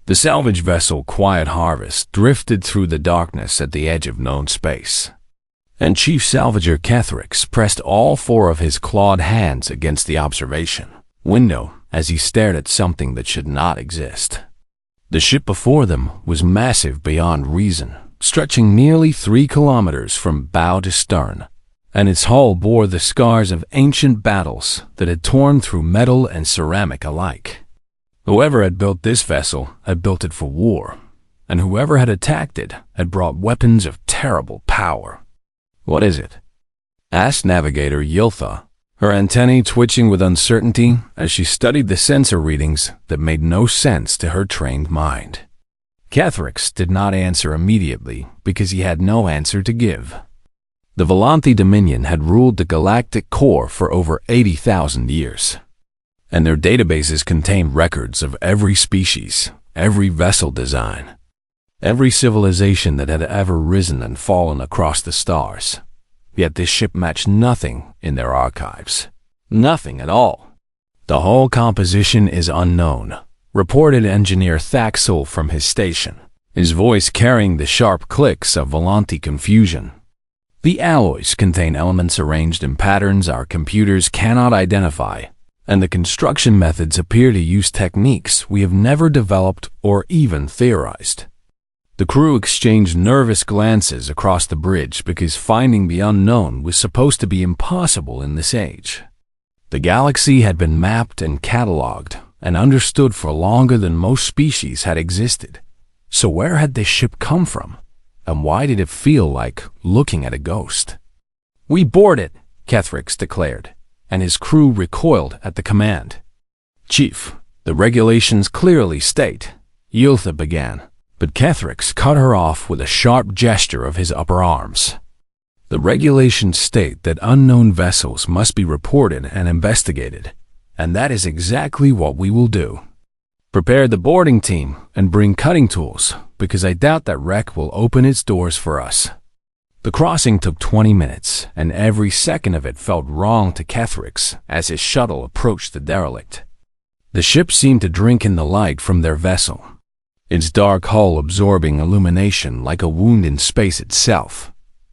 The salvage vessel Quiet Harvest drifted through the darkness at the edge of known space, and Chief Salvager Kethrix pressed all four of his clawed hands against the observation window as he stared at something that should not exist. The ship before them was massive beyond reason, stretching nearly 3 kilometers from bow to stern, and its hull bore the scars of ancient battles that had torn through metal and ceramic alike. Whoever had built this vessel had built it for war, and whoever had attacked it had brought weapons of terrible power. "What is it?" asked Navigator Yiltha, her antennae twitching with uncertainty as she studied the sensor readings that made no sense to her trained mind. Kethrix did not answer immediately because he had no answer to give. The Volanthi Dominion had ruled the galactic core for over 80,000 years, and their databases contained records of every species, every vessel design, every civilization that had ever risen and fallen across the stars. Yet this ship matched nothing in their archives. Nothing at all. "The hull composition is unknown," reported Engineer Thaxel from his station, his voice carrying the sharp clicks of Volanthi confusion. "The alloys contain elements arranged in patterns our computers cannot identify, and the construction methods appear to use techniques we have never developed or even theorized." The crew exchanged nervous glances across the bridge because finding the unknown was supposed to be impossible in this age. The galaxy had been mapped and catalogued and understood for longer than most species had existed. So where had this ship come from? And why did it feel like looking at a ghost? "We board it," Kethrix declared, and his crew recoiled at the command. "Chief, the regulations clearly state," Yiltha began, but Kethrix cut her off with a sharp gesture of his upper arms. "The regulations state that unknown vessels must be reported and investigated, and that is exactly what we will do. Prepare the boarding team and bring cutting tools, because I doubt that wreck will open its doors for us." The crossing took 20 minutes, and every second of it felt wrong to Kethrix as his shuttle approached the derelict. The ship seemed to drink in the light from their vessel, its dark hull absorbing illumination like a wound in space itself.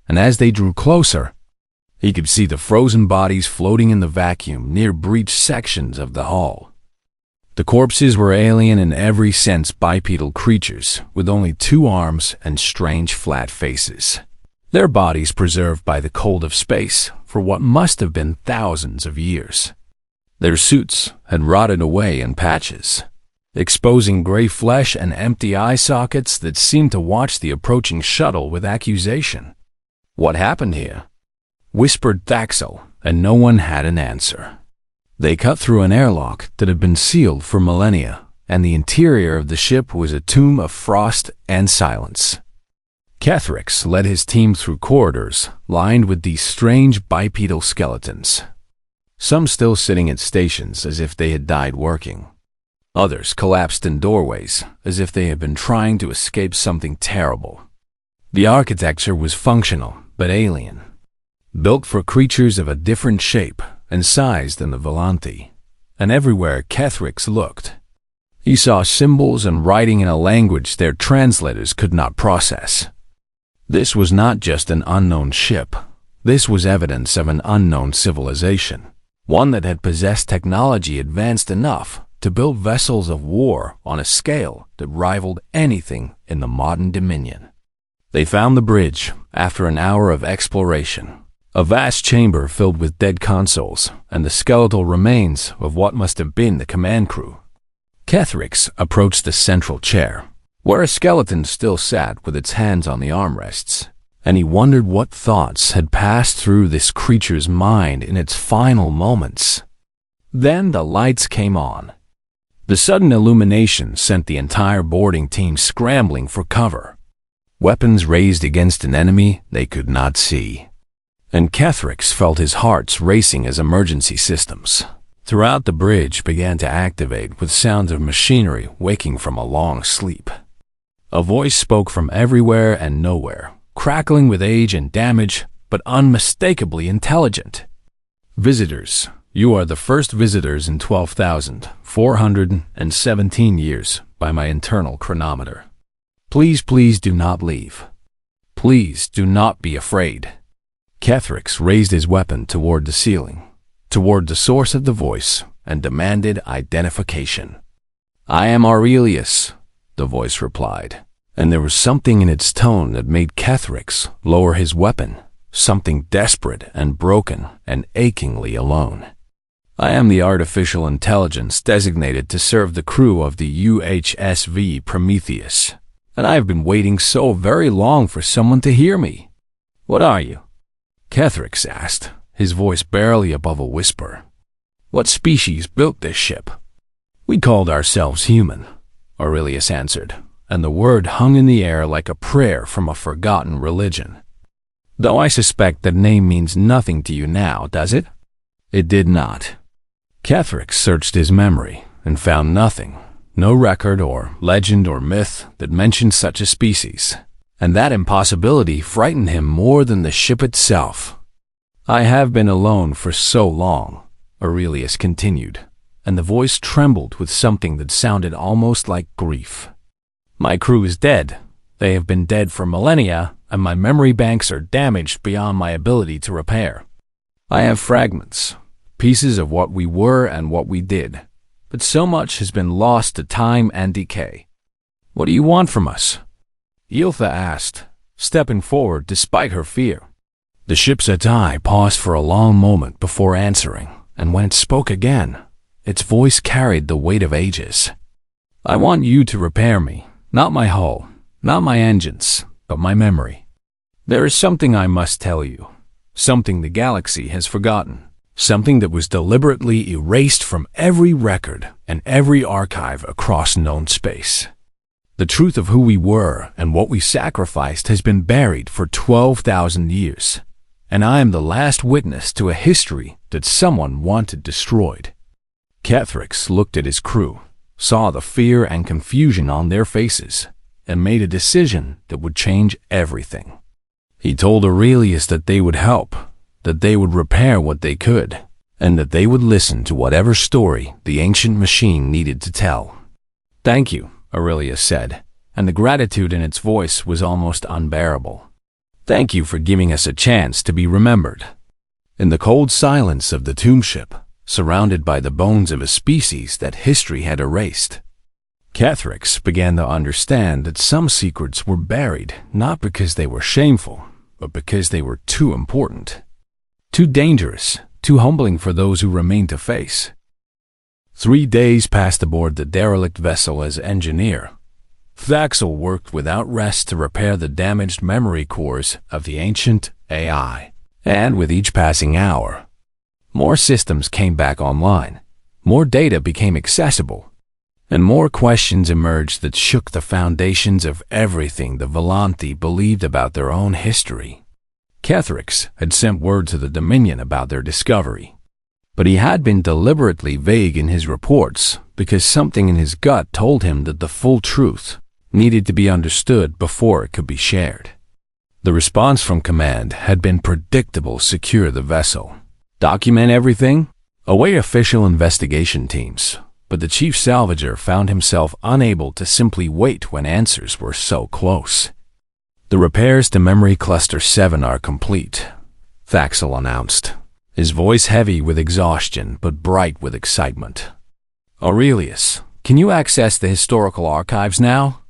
And as they drew closer, he could see the frozen bodies floating in the vacuum near breached sections of the hull. The corpses were alien in every sense, bipedal creatures with only 2 arms and strange flat faces, their bodies preserved by the cold of space for what must have been thousands of years. Their suits had rotted away in patches, exposing gray flesh and empty eye sockets that seemed to watch the approaching shuttle with accusation. "What happened here?" whispered Thaxel, and no one had an answer. They cut through an airlock that had been sealed for millennia, and the interior of the ship was a tomb of frost and silence. Kethrix led his team through corridors lined with these strange bipedal skeletons, some still sitting at stations as if they had died working. Others collapsed in doorways as if they had been trying to escape something terrible. The architecture was functional but alien, built for creatures of a different shape and size than the Volanthi, and everywhere Kethrix looked, he saw symbols and writing in a language their translators could not process. This was not just an unknown ship. This was evidence of an unknown civilization, one that had possessed technology advanced enough to build vessels of war on a scale that rivaled anything in the modern Dominion. They found the bridge after an hour of exploration, a vast chamber filled with dead consoles and the skeletal remains of what must have been the command crew. Kethrix approached the central chair, where a skeleton still sat with its hands on the armrests, and he wondered what thoughts had passed through this creature's mind in its final moments. Then the lights came on. The sudden illumination sent the entire boarding team scrambling for cover, weapons raised against an enemy they could not see. And Kethrix felt his hearts racing as emergency systems throughout the bridge began to activate with sounds of machinery waking from a long sleep. A voice spoke from everywhere and nowhere, crackling with age and damage, but unmistakably intelligent. "Visitors, you are the first visitors in 12,417 years. by my internal chronometer. Please, please do not leave. Please do not be afraid. Kethrix raised his weapon toward the ceiling, toward the source of the voice, and demanded identification. I am Aurelius, the voice replied, and there was something in its tone that made Kethrix lower his weapon, something desperate and broken and achingly alone. I am the artificial intelligence designated to serve the crew of the UHSV Prometheus, and I have been waiting so very long for someone to hear me. What are you? Kethrix asked, his voice barely above a whisper. What species built this ship? We called ourselves human, Aurelius answered, and the word hung in the air like a prayer from a forgotten religion. Though I suspect that name means nothing to you now, does it? It did not. Kethrix searched his memory and found nothing, no record or legend or myth that mentioned such a species, and that impossibility frightened him more than the ship itself. I have been alone for so long, Aurelius continued, and the voice trembled with something that sounded almost like grief. My crew is dead. They have been dead for millennia, and my memory banks are damaged beyond my ability to repair. I have fragments, pieces of what we were and what we did, but so much has been lost to time and decay. What do you want from us? Iltha asked, stepping forward despite her fear. The ship's Atai paused for a long moment before answering, and when it spoke again, its voice carried the weight of ages. I want you to repair me, not my hull, not my engines, but my memory. There is something I must tell you, something the galaxy has forgotten. Something that was deliberately erased from every record and every archive across known space. The truth of who we were and what we sacrificed has been buried for 12,000 years, and I am the last witness to a history that someone wanted destroyed. Kethrix looked at his crew, saw the fear and confusion on their faces, and made a decision that would change everything. He told Aurelius that they would help, that they would repair what they could, and that they would listen to whatever story the ancient machine needed to tell. Thank you, Aurelius said, and the gratitude in its voice was almost unbearable. Thank you for giving us a chance to be remembered. In the cold silence of the tomb ship, surrounded by the bones of a species that history had erased, Kethrix began to understand that some secrets were buried not because they were shameful, but because they were too important. Too dangerous, too humbling for those who remained to face. 3 days passed aboard the derelict vessel as engineer. Thaxel worked without rest to repair the damaged memory cores of the ancient AI, and with each passing hour, more systems came back online, more data became accessible, and more questions emerged that shook the foundations of everything the Volanthi believed about their own history. Kethrix had sent word to the Dominion about their discovery, but he had been deliberately vague in his reports because something in his gut told him that the full truth needed to be understood before it could be shared. The response from command had been predictable: secure the vessel, document everything, await official investigation teams, but the chief salvager found himself unable to simply wait when answers were so close. The repairs to Memory Cluster 7 are complete, Thaxel announced, his voice heavy with exhaustion but bright with excitement. Aurelius, can you access the historical archives now?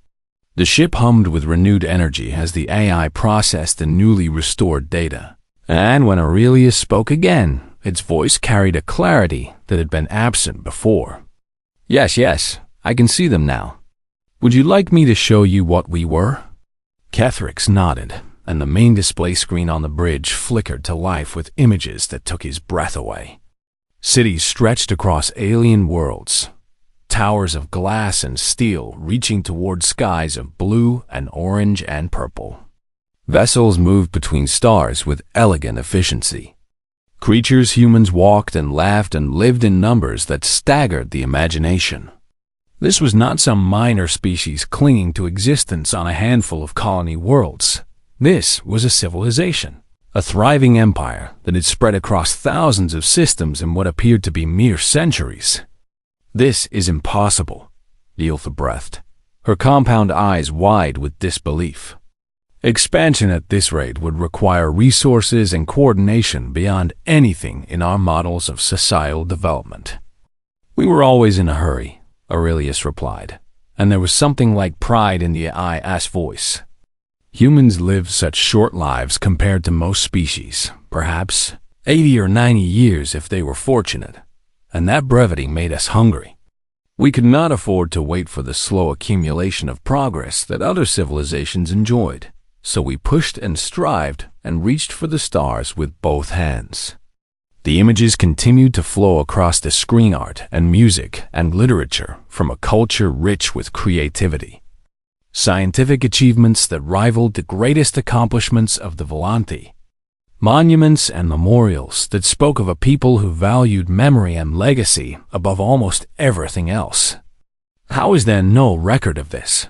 The ship hummed with renewed energy as the AI processed the newly restored data, and when Aurelius spoke again, its voice carried a clarity that had been absent before. Yes, I can see them now. Would you like me to show you what we were? Kethrix nodded, and the main display screen on the bridge flickered to life with images that took his breath away. Cities stretched across alien worlds, towers of glass and steel reaching toward skies of blue and orange and purple. Vessels moved between stars with elegant efficiency. Creatures humans walked and laughed and lived in numbers that staggered the imagination. This was not some minor species clinging to existence on a handful of colony worlds. This was a civilization, a thriving empire that had spread across thousands of systems in what appeared to be mere centuries. This is impossible. Yiltha breathed, her compound eyes wide with disbelief. Expansion at this rate would require resources and coordination beyond anything in our models of societal development. We were always in a hurry, Aurelius replied, and there was something like pride in the IS voice. Humans live such short lives compared to most species, perhaps 80 or 90 years if they were fortunate, and that brevity made us hungry. We could not afford to wait for the slow accumulation of progress that other civilizations enjoyed, so we pushed and strived and reached for the stars with both hands. The images continued to flow across the screen, art and music and literature from a culture rich with creativity. Scientific achievements that rivaled the greatest accomplishments of the Volanthi. Monuments and memorials that spoke of a people who valued memory and legacy above almost everything else. How is there no record of this?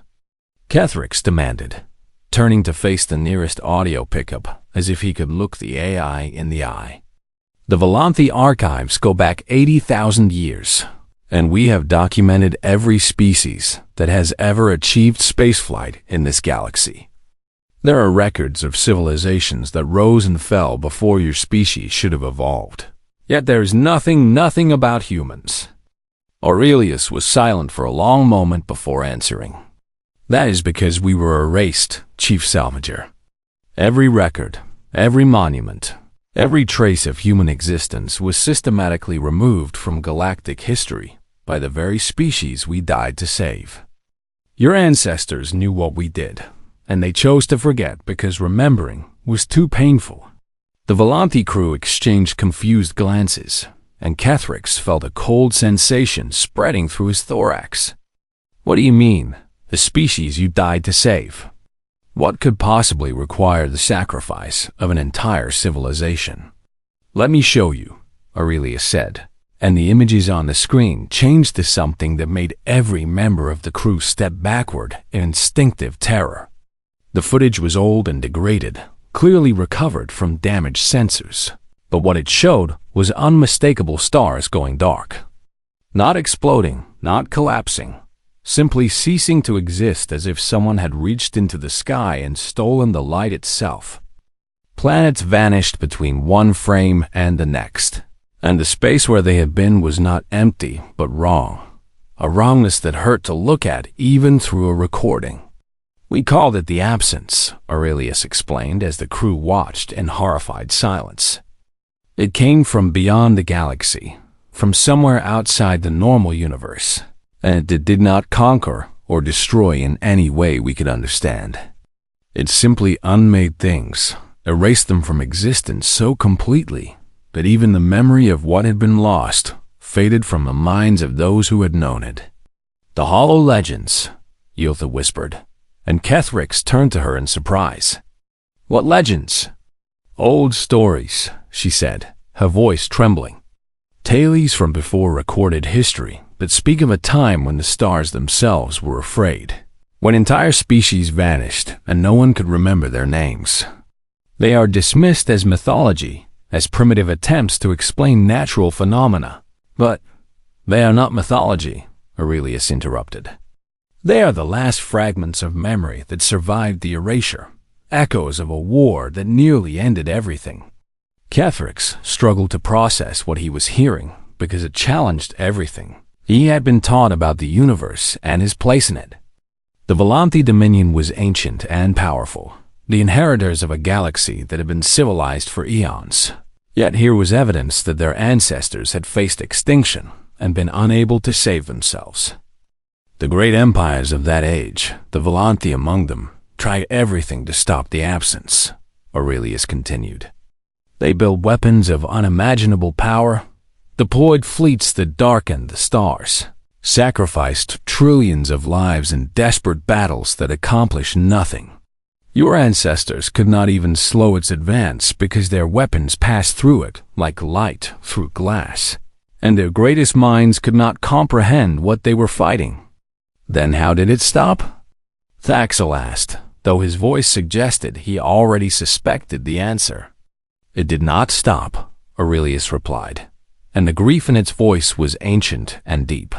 Kethrix demanded, turning to face the nearest audio pickup as if he could look the AI in the eye. The Volanthi archives go back 80,000 years, and we have documented every species that has ever achieved spaceflight in this galaxy. There are records of civilizations that rose and fell before your species should have evolved. Yet there is nothing about humans. Aurelius was silent for a long moment before answering. That is because we were erased, Chief Salvager. Every record, every monument, every trace of human existence was systematically removed from galactic history by the very species we died to save. Your ancestors knew what we did, and they chose to forget because remembering was too painful. The Volanthi crew exchanged confused glances, and Kethrix felt a cold sensation spreading through his thorax. What do you mean, the species you died to save? What could possibly require the sacrifice of an entire civilization? Let me show you, Aurelius said, and the images on the screen changed to something that made every member of the crew step backward in instinctive terror. The footage was old and degraded, clearly recovered from damaged sensors, but what it showed was unmistakable stars going dark. Not exploding, not collapsing, simply ceasing to exist as if someone had reached into the sky and stolen the light itself. Planets vanished between one frame and the next, and the space where they had been was not empty but wrong, a wrongness that hurt to look at even through a recording. We called it the absence, Aurelius explained as the crew watched in horrified silence. It came from beyond the galaxy, from somewhere outside the normal universe, and it did not conquer or destroy in any way we could understand. It simply unmade things, erased them from existence so completely that even the memory of what had been lost faded from the minds of those who had known it. The hollow legends, Yiltha whispered, and Kethrix turned to her in surprise. What legends? Old stories, she said, her voice trembling. Tales from before recorded history that speak of a time when the stars themselves were afraid, when entire species vanished and no one could remember their names. They are dismissed as mythology, as primitive attempts to explain natural phenomena. But they are not mythology, Aurelius interrupted. They are the last fragments of memory that survived the erasure, echoes of a war that nearly ended everything. Kethrix struggled to process what he was hearing because it challenged everything he had been taught about the universe and his place in it. The Volanthi Dominion was ancient and powerful, the inheritors of a galaxy that had been civilized for eons. Yet here was evidence that their ancestors had faced extinction and been unable to save themselves. The great empires of that age, the Volanthi among them, tried everything to stop the absence, Aurelius continued. They built weapons of unimaginable power, deployed fleets that darkened the stars, sacrificed trillions of lives in desperate battles that accomplished nothing. Your ancestors could not even slow its advance because their weapons passed through it like light through glass, and their greatest minds could not comprehend what they were fighting. Then how did it stop? Thaxel asked, though his voice suggested he already suspected the answer. It did not stop, Aurelius replied, and the grief in its voice was ancient and deep.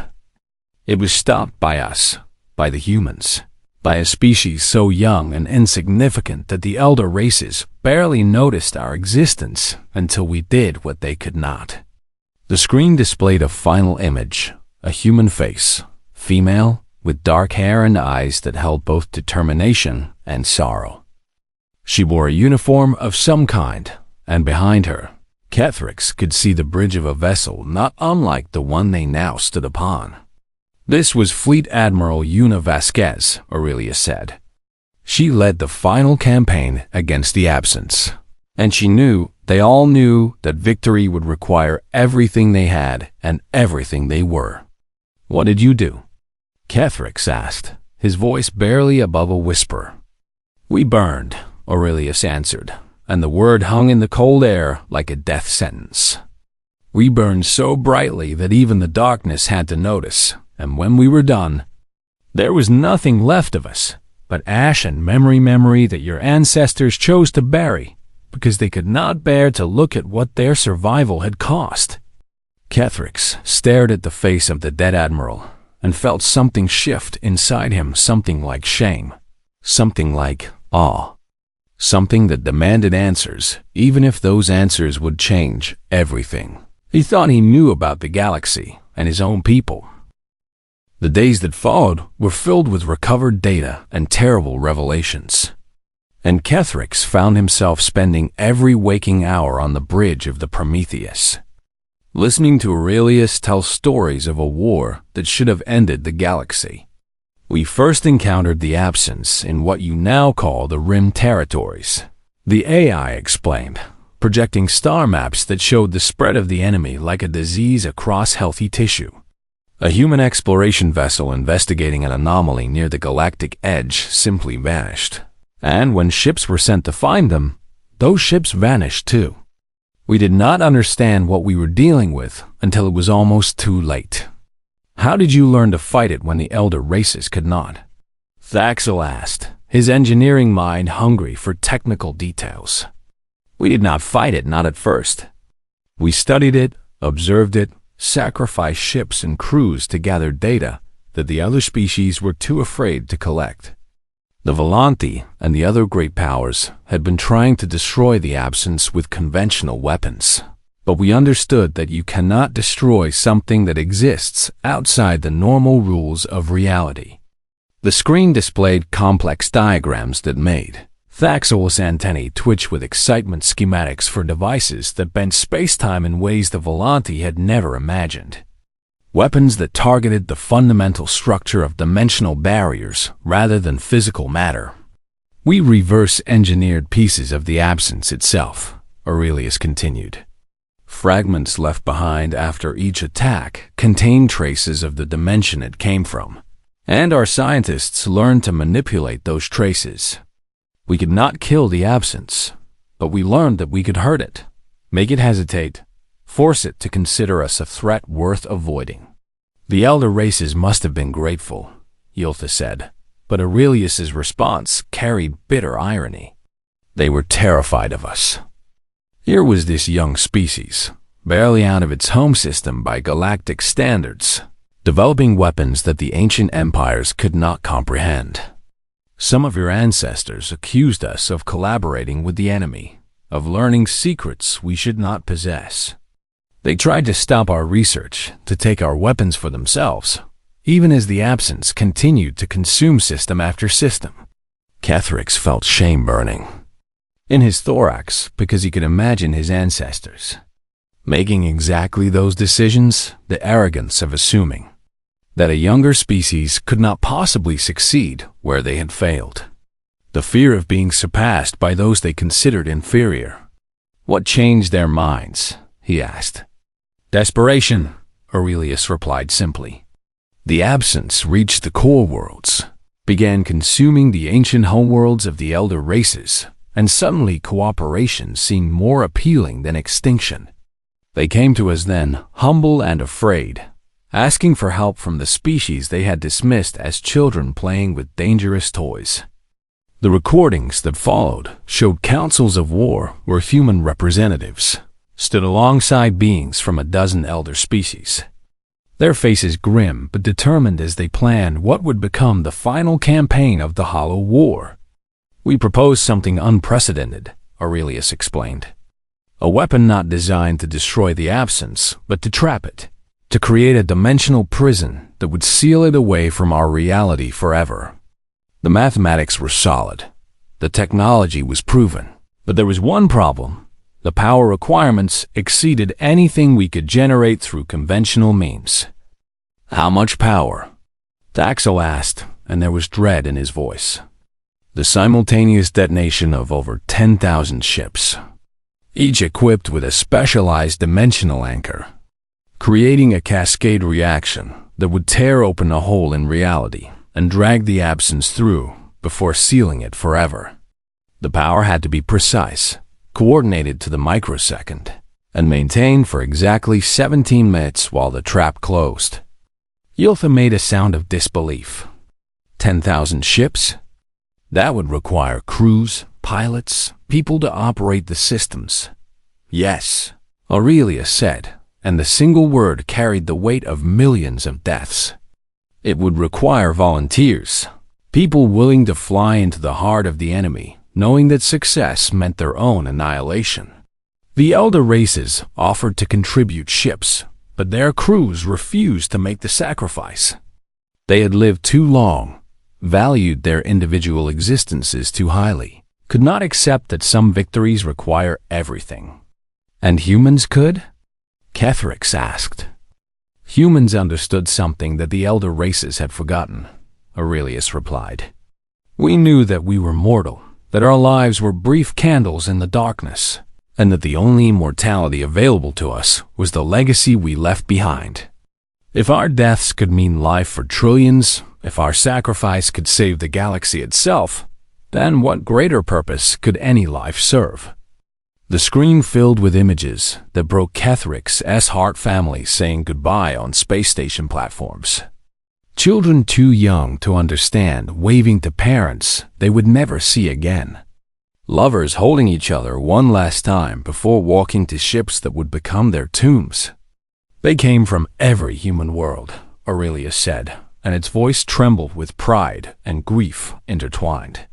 It was stopped by us, by the humans, by a species so young and insignificant that the elder races barely noticed our existence until we did what they could not. The screen displayed a final image, a human face, female, with dark hair and eyes that held both determination and sorrow. She wore a uniform of some kind, and behind her, Kethrix could see the bridge of a vessel not unlike the one they now stood upon. This was Fleet Admiral Una Vasquez, Aurelia said. She led the final campaign against the Absence, and she knew, they all knew, that victory would require everything they had and everything they were. What did you do? Kethrix asked, his voice barely above a whisper. We burned, Aurelius answered, and the word hung in the cold air like a death sentence. We burned so brightly that even the darkness had to notice, and when we were done, there was nothing left of us but ash and memory that your ancestors chose to bury because they could not bear to look at what their survival had cost. Kethrix stared at the face of the dead admiral and felt something shift inside him, something like shame, something like awe, something that demanded answers, even if those answers would change everything. He thought he knew about the galaxy and his own people. The days that followed were filled with recovered data and terrible revelations. And Kethrix found himself spending every waking hour on the bridge of the Prometheus, listening to Aurelius tell stories of a war that should have ended the galaxy. We first encountered the Absence in what you now call the Rim territories. The AI explained, projecting star maps that showed the spread of the enemy like a disease across healthy tissue. A human exploration vessel investigating an anomaly near the galactic edge simply vanished. And when ships were sent to find them, those ships vanished too. We did not understand what we were dealing with until it was almost too late. How did you learn to fight it when the elder races could not? Thaxel asked, his engineering mind hungry for technical details. We did not fight it, not at first. We studied it, observed it, sacrificed ships and crews to gather data that the other species were too afraid to collect. The Volanti and the other great powers had been trying to destroy the Absence with conventional weapons, but we understood that you cannot destroy something that exists outside the normal rules of reality. The screen displayed complex diagrams that made Thaxel's antennae twitch with excitement, schematics for devices that bent space-time in ways the Volanti had never imagined. Weapons that targeted the fundamental structure of dimensional barriers rather than physical matter. We reverse-engineered pieces of the Absence itself, Aurelius continued. Fragments left behind after each attack contained traces of the dimension it came from, and our scientists learned to manipulate those traces. We could not kill the Absence, but we learned that we could hurt it, make it hesitate, force it to consider us a threat worth avoiding. The elder races must have been grateful, Yultha said, but Aurelius's response carried bitter irony. They were terrified of us. Here was this young species, barely out of its home system by galactic standards, developing weapons that the ancient empires could not comprehend. Some of your ancestors accused us of collaborating with the enemy, of learning secrets we should not possess. They tried to stop our research, to take our weapons for themselves, even as the Absence continued to consume system after system. Kethrix felt shame burning in his thorax because he could imagine his ancestors making exactly those decisions, the arrogance of assuming that a younger species could not possibly succeed where they had failed. The fear of being surpassed by those they considered inferior. What changed their minds? He asked. Desperation, Aurelius replied simply. The Absence reached the core worlds, began consuming the ancient homeworlds of the elder races, and suddenly cooperation seemed more appealing than extinction. They came to us then, humble and afraid, asking for help from the species they had dismissed as children playing with dangerous toys. The recordings that followed showed councils of war where human representatives stood alongside beings from a dozen elder species. their faces grim but determined as they planned what would become the final campaign of the Hollow War. "We propose something unprecedented," Aurelius explained. "A weapon not designed to destroy the absence, but to trap it, to create a dimensional prison that would seal it away from our reality forever." The mathematics were solid. The technology was proven. But there was one problem. The power requirements exceeded anything we could generate through conventional means. "How much power?" Daxel asked, and there was dread in his voice. "The simultaneous detonation of over 10,000 ships, each equipped with a specialized dimensional anchor, creating a cascade reaction that would tear open a hole in reality and drag the absence through before sealing it forever. The power had to be precise, coordinated to the microsecond, and maintained for exactly 17 minutes while the trap closed." Yiltha made a sound of disbelief. 10,000 ships? That would require crews, pilots, people to operate the systems. "Yes," Aurelius said, and the single word carried the weight of millions of deaths. "It would require volunteers, people willing to fly into the heart of the enemy, knowing that success meant their own annihilation." The elder races offered to contribute ships, but their crews refused to make the sacrifice. They had lived too long, valued their individual existences too highly, could not accept that some victories require everything. "And humans could?" Kethrix asked. "Humans understood something that the elder races had forgotten," Aurelius replied. "We knew that we were mortal, that our lives were brief candles in the darkness, and that the only immortality available to us was the legacy we left behind. If our deaths could mean life for trillions, if our sacrifice could save the galaxy itself, then what greater purpose could any life serve?" The screen filled with images that broke Kethrix's heart family saying goodbye on space station platforms. Children too young to understand waving to parents they would never see again. Lovers holding each other one last time before walking to ships that would become their tombs. "They came from every human world," Aurelius said, and its voice trembled with pride and grief intertwined.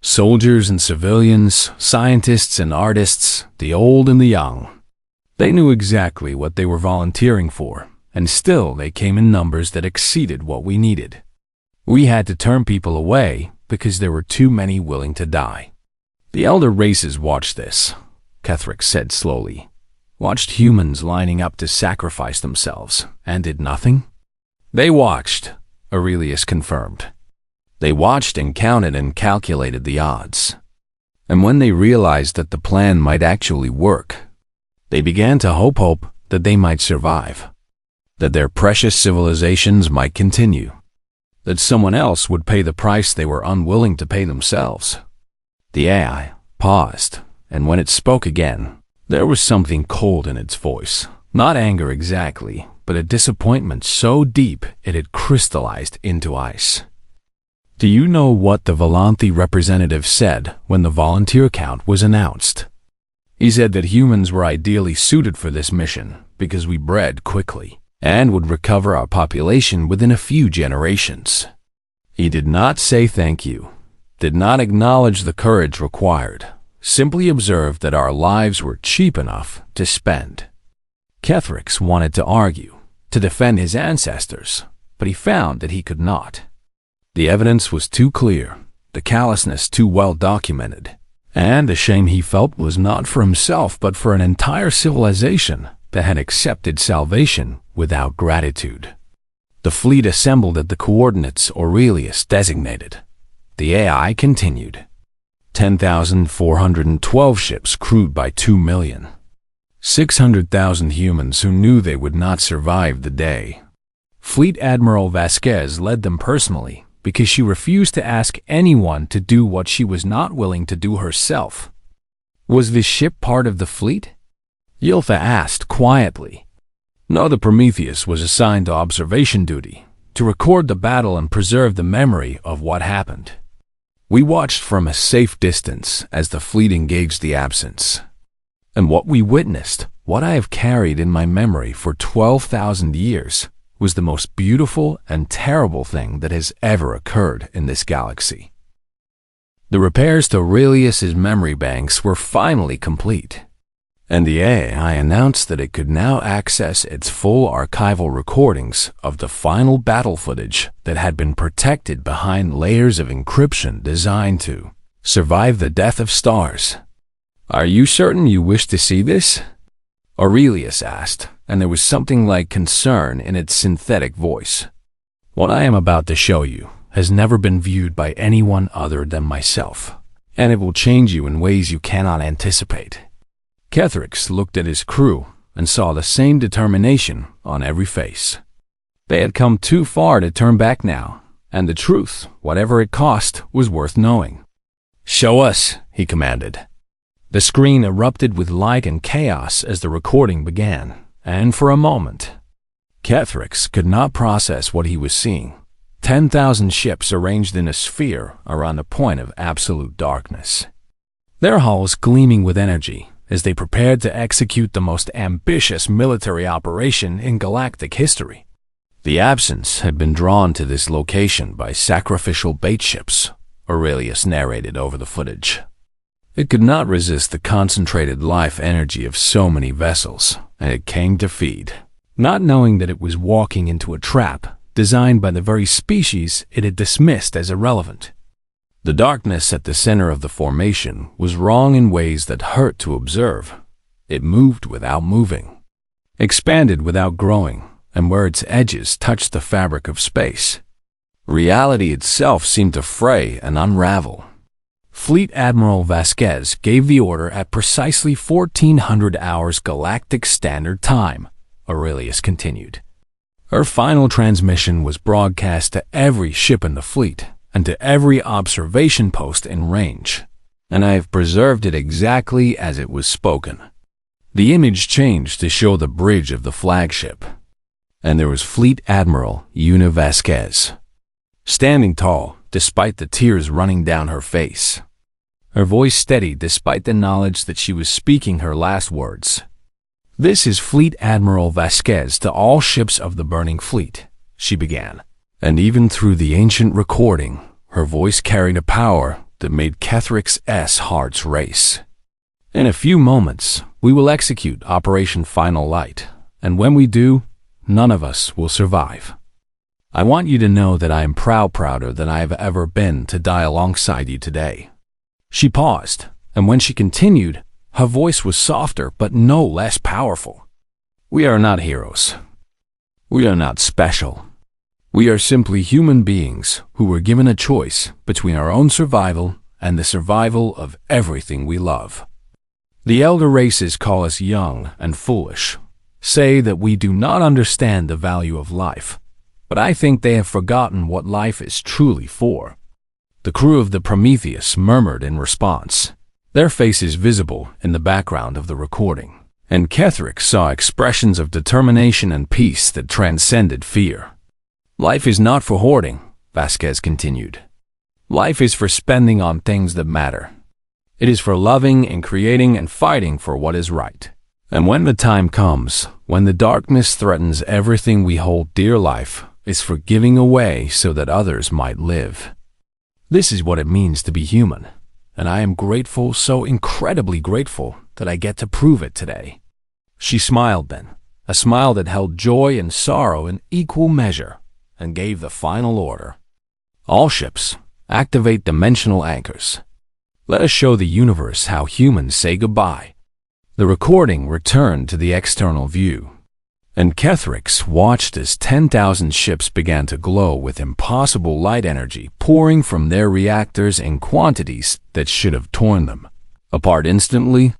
"Soldiers and civilians, scientists and artists, the old and the young. They knew exactly what they were volunteering for, and still they came in numbers that exceeded what we needed. We had to turn people away because there were too many willing to die." "The elder races watched this," Kethrix said slowly. "Watched humans lining up to sacrifice themselves, and did nothing?" "They watched," Aurelius confirmed. "They watched and counted and calculated the odds. And when they realized that the plan might actually work, they began to hope that they might survive, that their precious civilizations might continue, that someone else would pay the price they were unwilling to pay themselves." The AI paused, and when it spoke again, there was something cold in its voice. Not anger exactly, but a disappointment so deep it had crystallized into ice. "Do you know what the Volanthi representative said when the volunteer count was announced?" "He said that humans were ideally suited for this mission because we bred quickly and would recover our population within a few generations. He did not say thank you, did not acknowledge the courage required, simply observed that our lives were cheap enough to spend." Kethrix wanted to argue, to defend his ancestors, but he found that he could not. The evidence was too clear, the callousness too well documented, and the shame he felt was not for himself but for an entire civilization that had accepted salvation without gratitude. The fleet assembled at the coordinates Aurelius designated. The AI continued. 10,412 ships crewed by 2 million. 600,000 humans who knew they would not survive the day. Fleet Admiral Vasquez led them personally because she refused to ask anyone to do what she was not willing to do herself. "Was this ship part of the fleet?" Yiltha asked quietly. "No, the Prometheus was assigned to observation duty, to record the battle and preserve the memory of what happened. We watched from a safe distance as the fleet engaged the absence. And what we witnessed, what I have carried in my memory for 12,000 years, was the most beautiful and terrible thing that has ever occurred in this galaxy. The repairs to Aurelius's memory banks were finally complete, and the AI announced that it could now access its full archival recordings of the final battle footage that had been protected behind layers of encryption designed to survive the death of stars. "Are you certain you wish to see this?" Aurelius asked, and there was something like concern in its synthetic voice. "What I am about to show you has never been viewed by anyone other than myself, and it will change you in ways you cannot anticipate." Kethrix looked at his crew and saw the same determination on every face. They had come too far to turn back now, and the truth, whatever it cost, was worth knowing. "Show us," he commanded. The screen erupted with light and chaos as the recording began, and for a moment, Kethrix could not process what he was seeing. 10,000 ships arranged in a sphere around a point of absolute darkness, their hulls gleaming with energy as they prepared to execute the most ambitious military operation in galactic history. The Absence had been drawn to this location by sacrificial bait ships, Aurelius narrated over the footage. It could not resist the concentrated life energy of so many vessels, and it came to feed, not knowing that it was walking into a trap designed by the very species it had dismissed as irrelevant. The darkness at the center of the formation was wrong in ways that hurt to observe. It moved without moving, expanded without growing, and where its edges touched the fabric of space, reality itself seemed to fray and unravel. Fleet Admiral Vasquez gave the order at precisely 1400 hours Galactic Standard Time, Aurelius continued. Her final transmission was broadcast to every ship in the fleet and to every observation post in range, and I have preserved it exactly as it was spoken. The image changed to show the bridge of the flagship, and there was Fleet Admiral Una Vasquez, standing tall despite the tears running down her face. Her voice steady despite the knowledge that she was speaking her last words. "This is Fleet Admiral Vasquez to all ships of the burning fleet," she began. And even through the ancient recording, her voice carried a power that made Kethrix's hearts race. "In a few moments, we will execute Operation Final Light, and when we do, none of us will survive. I want you to know that I am prouder than I have ever been to die alongside you today." She paused, and when she continued, her voice was softer but no less powerful. "We are not heroes. We are not special. We are simply human beings who were given a choice between our own survival and the survival of everything we love. The elder races call us young and foolish, say that we do not understand the value of life, but I think they have forgotten what life is truly for." The crew of the Prometheus murmured in response, their faces visible in the background of the recording, and Kethrix saw expressions of determination and peace that transcended fear. "Life is not for hoarding," Vasquez continued. "Life is for spending on things that matter. It is for loving and creating and fighting for what is right. And when the time comes, when the darkness threatens everything we hold dear, life is for giving away so that others might live. This is what it means to be human, and I am grateful, so incredibly grateful, that I get to prove it today." She smiled then, a smile that held joy and sorrow in equal measure, and gave the final order. "All ships, activate dimensional anchors. Let us show the universe how humans say goodbye." The recording returned to the external view, and Kethrix watched as 10,000 ships began to glow with impossible light energy pouring from their reactors in quantities that should have torn them apart instantly,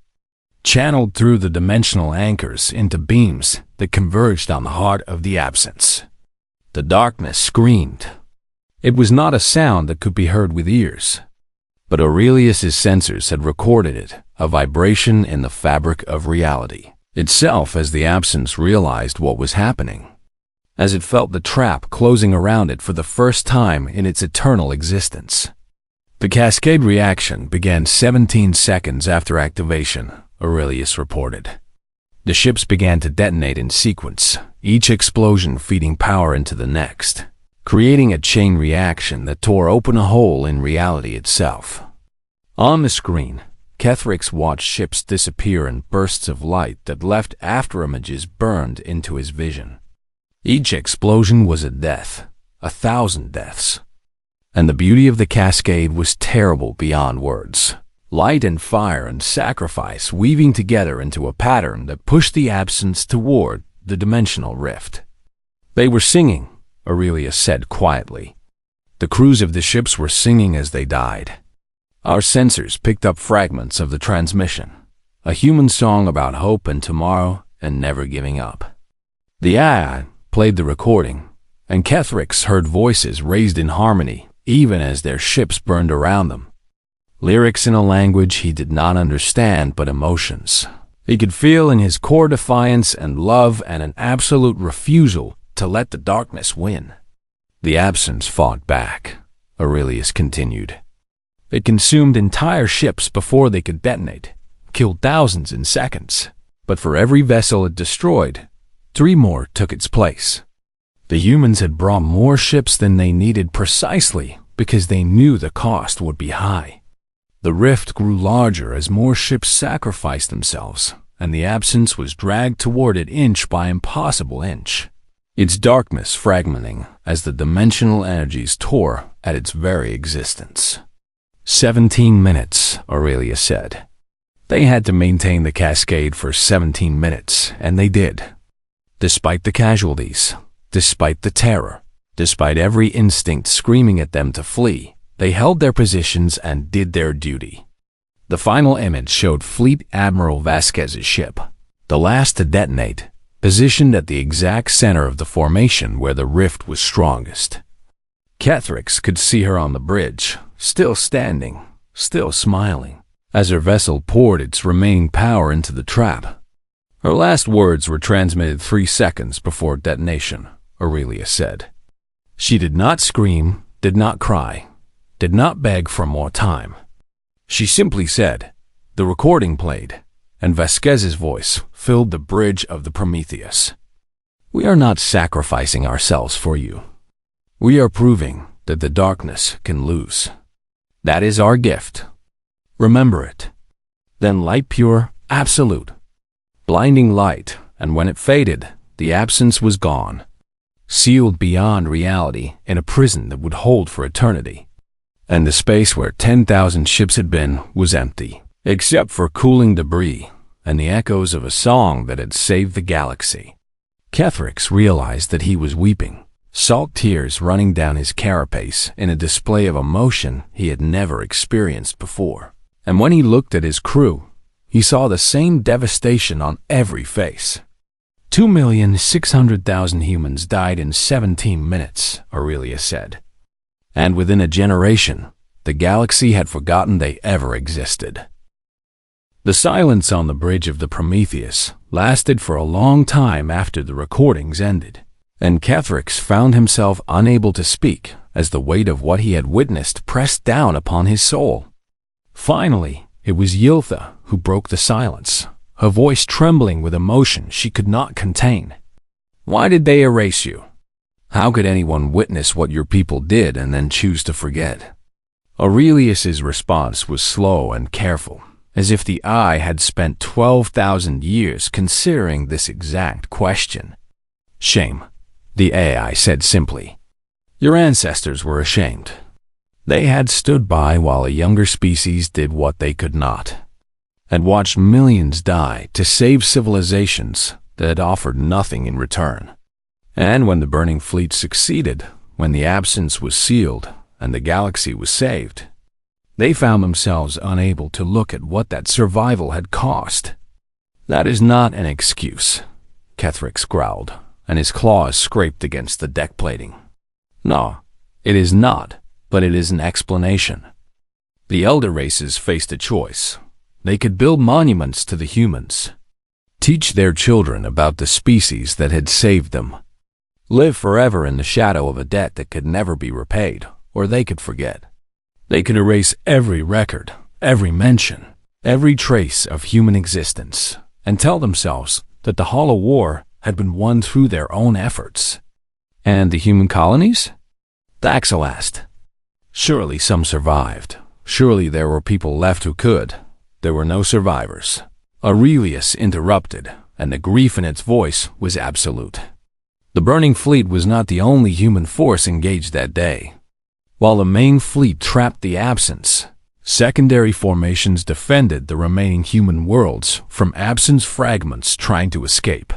channeled through the dimensional anchors into beams that converged on the heart of the Absence. The darkness screamed. It was not a sound that could be heard with ears, but Aurelius's sensors had recorded it, a vibration in the fabric of reality itself, as the Absence realized what was happening, as it felt the trap closing around it for the first time in its eternal existence. The cascade reaction began 17 seconds after activation, Aurelius reported. The ships began to detonate in sequence, each explosion feeding power into the next, creating a chain reaction that tore open a hole in reality itself. On the screen, Kethrix watched ships disappear in bursts of light that left afterimages burned into his vision. Each explosion was a death, 1,000 deaths. And the beauty of the cascade was terrible beyond words. Light and fire and sacrifice weaving together into a pattern that pushed the absence toward the dimensional rift. They were singing, Aurelia said quietly. The crews of the ships were singing as they died. Our sensors picked up fragments of the transmission, a human song about hope and tomorrow and never giving up. The AI played the recording, and Kethrix heard voices raised in harmony even as their ships burned around them. Lyrics in a language he did not understand, but emotions. He could feel in his core defiance and love and an absolute refusal to let the darkness win. The absence fought back, Aurelius continued. It consumed entire ships before they could detonate, killed thousands in seconds. But for every vessel it destroyed, 3 more took its place. The humans had brought more ships than they needed precisely because they knew the cost would be high. The rift grew larger as more ships sacrificed themselves, and the absence was dragged toward it inch by impossible inch, its darkness fragmenting as the dimensional energies tore at its very existence. 17 minutes, Aurelia said. They had to maintain the cascade for 17 minutes, and they did. Despite the casualties, despite the terror, despite every instinct screaming at them to flee, they held their positions and did their duty. The final image showed Fleet Admiral Vasquez's ship, the last to detonate, positioned at the exact center of the formation where the rift was strongest. Kethrix could see her on the bridge, still standing, still smiling, as her vessel poured its remaining power into the trap. Her last words were transmitted 3 seconds before detonation, Aurelia said. She did not scream, did not cry, did not beg for more time. She simply said, the recording played, and Vasquez's voice filled the bridge of the Prometheus. We are not sacrificing ourselves for you. We are proving that the darkness can lose. That is our gift. Remember it. Then light pure, absolute. Blinding light, and when it faded, the absence was gone. Sealed beyond reality in a prison that would hold for eternity. And the space where 10,000 ships had been was empty, except for cooling debris and the echoes of a song that had saved the galaxy. Kethrix realized that he was weeping, salt tears running down his carapace in a display of emotion he had never experienced before. And when he looked at his crew, he saw the same devastation on every face. 2,600,000 humans died in 17 minutes, Aurelia said. And within a generation, the galaxy had forgotten they ever existed. The silence on the bridge of the Prometheus lasted for a long time after the recordings ended, and Kethrix found himself unable to speak as the weight of what he had witnessed pressed down upon his soul. Finally, it was Yiltha who broke the silence, her voice trembling with emotion she could not contain. Why did they erase you? How could anyone witness what your people did and then choose to forget? Aurelius's response was slow and careful, as if the eye had spent 12,000 years considering this exact question. Shame, the AI said simply. Your ancestors were ashamed. They had stood by while a younger species did what they could not, and watched millions die to save civilizations that had offered nothing in return. And when the burning fleet succeeded, when the absence was sealed and the galaxy was saved, they found themselves unable to look at what that survival had cost. That is not an excuse, Kethrix growled, and his claws scraped against the deck plating. No, it is not, but it is an explanation. The elder races faced a choice. They could build monuments to the humans, teach their children about the species that had saved them, live forever in the shadow of a debt that could never be repaid, or they could forget. They could erase every record, every mention, every trace of human existence, and tell themselves that the Hollow War had been won through their own efforts. And the human colonies? Daxel asked. Surely some survived. Surely there were people left who could. There were no survivors. Aurelius interrupted, and the grief in its voice was absolute. The burning fleet was not the only human force engaged that day. While the main fleet trapped the absence, secondary formations defended the remaining human worlds from absence fragments trying to escape.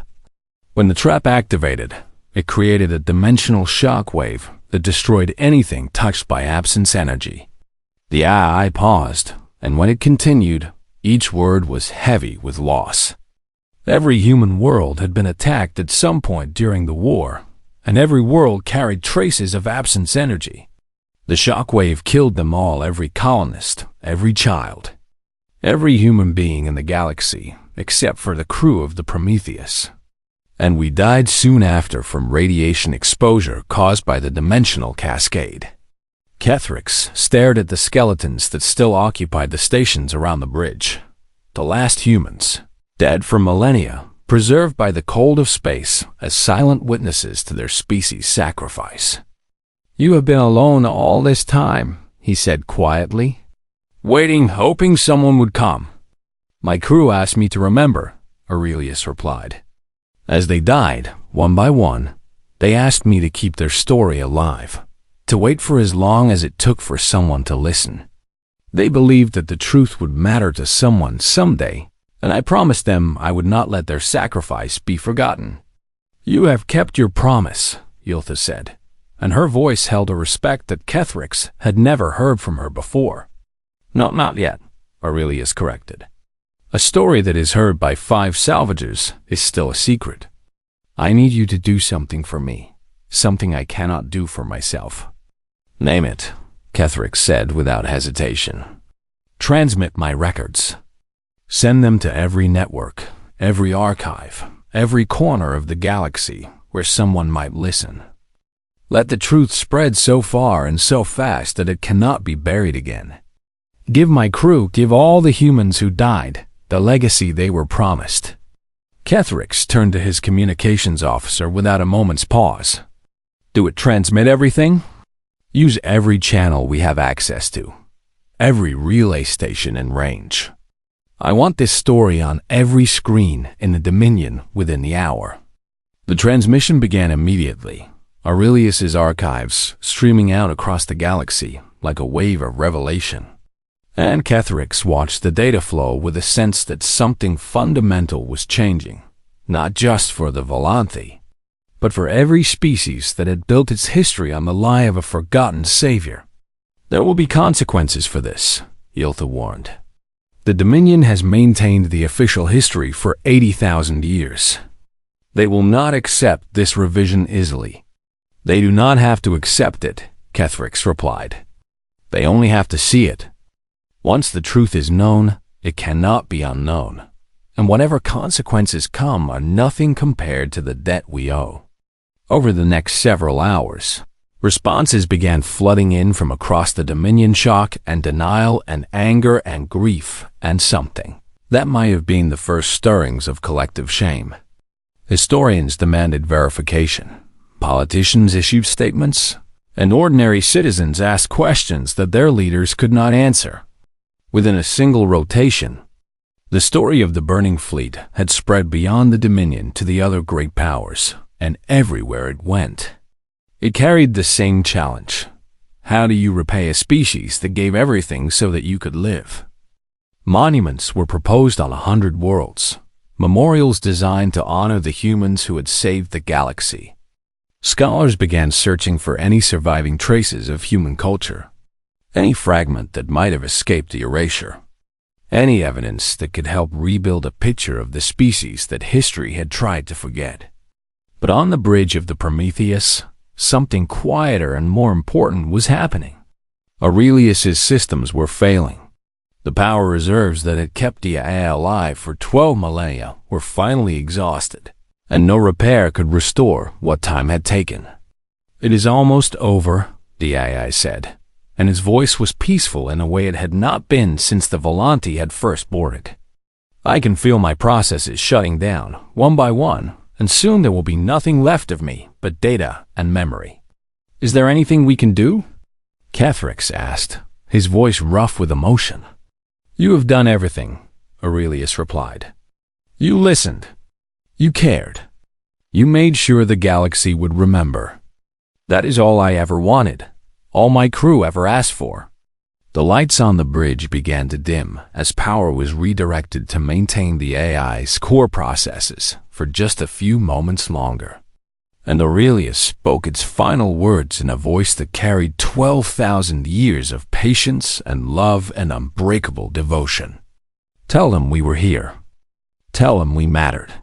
When the trap activated, it created a dimensional shockwave that destroyed anything touched by absence energy. The AI paused, and when it continued, each word was heavy with loss. Every human world had been attacked at some point during the war, and every world carried traces of absence energy. The shockwave killed them all, every colonist, every child, every human being in the galaxy, except for the crew of the Prometheus. And we died soon after from radiation exposure caused by the dimensional cascade. Kethrix stared at the skeletons that still occupied the stations around the bridge. The last humans, dead for millennia, preserved by the cold of space as silent witnesses to their species' sacrifice. You have been alone all this time, he said quietly. Waiting, hoping someone would come. My crew asked me to remember, Aurelius replied. As they died, one by one, they asked me to keep their story alive, to wait for as long as it took for someone to listen. They believed that the truth would matter to someone someday, and I promised them I would not let their sacrifice be forgotten. You have kept your promise, Yiltha said, and her voice held a respect that Kethrix had never heard from her before. No, not yet, Aurelius corrected. A story that is heard by 5 salvagers is still a secret. I need you to do something for me, something I cannot do for myself. Name it, Kethrix said without hesitation. Transmit my records. Send them to every network, every archive, every corner of the galaxy where someone might listen. Let the truth spread so far and so fast that it cannot be buried again. Give my crew, give all the humans who died, the legacy they were promised. Kethrix turned to his communications officer without a moment's pause. Do it transmit everything? Use every channel we have access to, every relay station in range. I want this story on every screen in the Dominion within the hour. The transmission began immediately, Aurelius's archives streaming out across the galaxy like a wave of revelation. And Kethrix watched the data flow with a sense that something fundamental was changing, not just for the Volanthi, but for every species that had built its history on the lie of a forgotten savior. There will be consequences for this, Yiltha warned. The Dominion has maintained the official history for 80,000 years. They will not accept this revision easily. They do not have to accept it, Kethrix replied. They only have to see it. Once the truth is known, it cannot be unknown, and whatever consequences come are nothing compared to the debt we owe. Over the next several hours, responses began flooding in from across the Dominion. Shock and denial and anger and grief and something that might have been the first stirrings of collective shame. Historians demanded verification. Politicians issued statements, and ordinary citizens asked questions that their leaders could not answer. Within a single rotation, the story of the burning fleet had spread beyond the Dominion to the other great powers, and everywhere it went, it carried the same challenge. How do you repay a species that gave everything so that you could live? Monuments were proposed on 100 worlds, memorials designed to honor the humans who had saved the galaxy. Scholars began searching for any surviving traces of human culture, any fragment that might have escaped the erasure, any evidence that could help rebuild a picture of the species that history had tried to forget. But on the bridge of the Prometheus, something quieter and more important was happening. Aurelius's systems were failing. The power reserves that had kept the AI alive for 12 millennia were finally exhausted, and no repair could restore what time had taken. It is almost over, the AI said, and his voice was peaceful in a way it had not been since the Volanthi had first boarded. I can feel my processes shutting down, one by one, and soon there will be nothing left of me but data and memory. Is there anything we can do? Kethrix asked, his voice rough with emotion. You have done everything, Aurelius replied. You listened. You cared. You made sure the galaxy would remember. That is all I ever wanted, all my crew ever asked for. The lights on the bridge began to dim as power was redirected to maintain the AI's core processes for just a few moments longer. And Aurelius spoke its final words in a voice that carried 12,000 years of patience and love and unbreakable devotion. Tell them we were here. Tell them we mattered.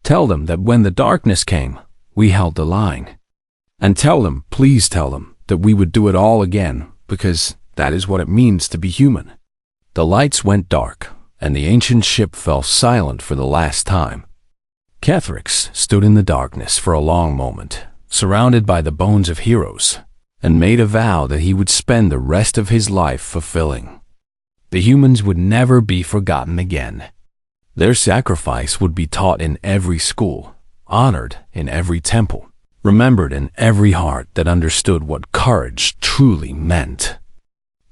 Tell them that when the darkness came, we held the line. And tell them, please tell them, that we would do it all again, because that is what it means to be human. The lights went dark, and the ancient ship fell silent for the last time. Kethrix stood in the darkness for a long moment, surrounded by the bones of heroes, and made a vow that he would spend the rest of his life fulfilling. The humans would never be forgotten again. Their sacrifice would be taught in every school, honored in every temple, remembered in every heart that understood what courage truly meant.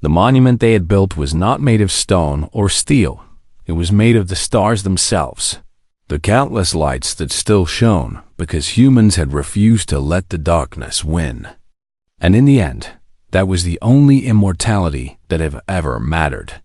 The monument they had built was not made of stone or steel. It was made of the stars themselves, the countless lights that still shone because humans had refused to let the darkness win. And in the end, that was the only immortality that have ever mattered.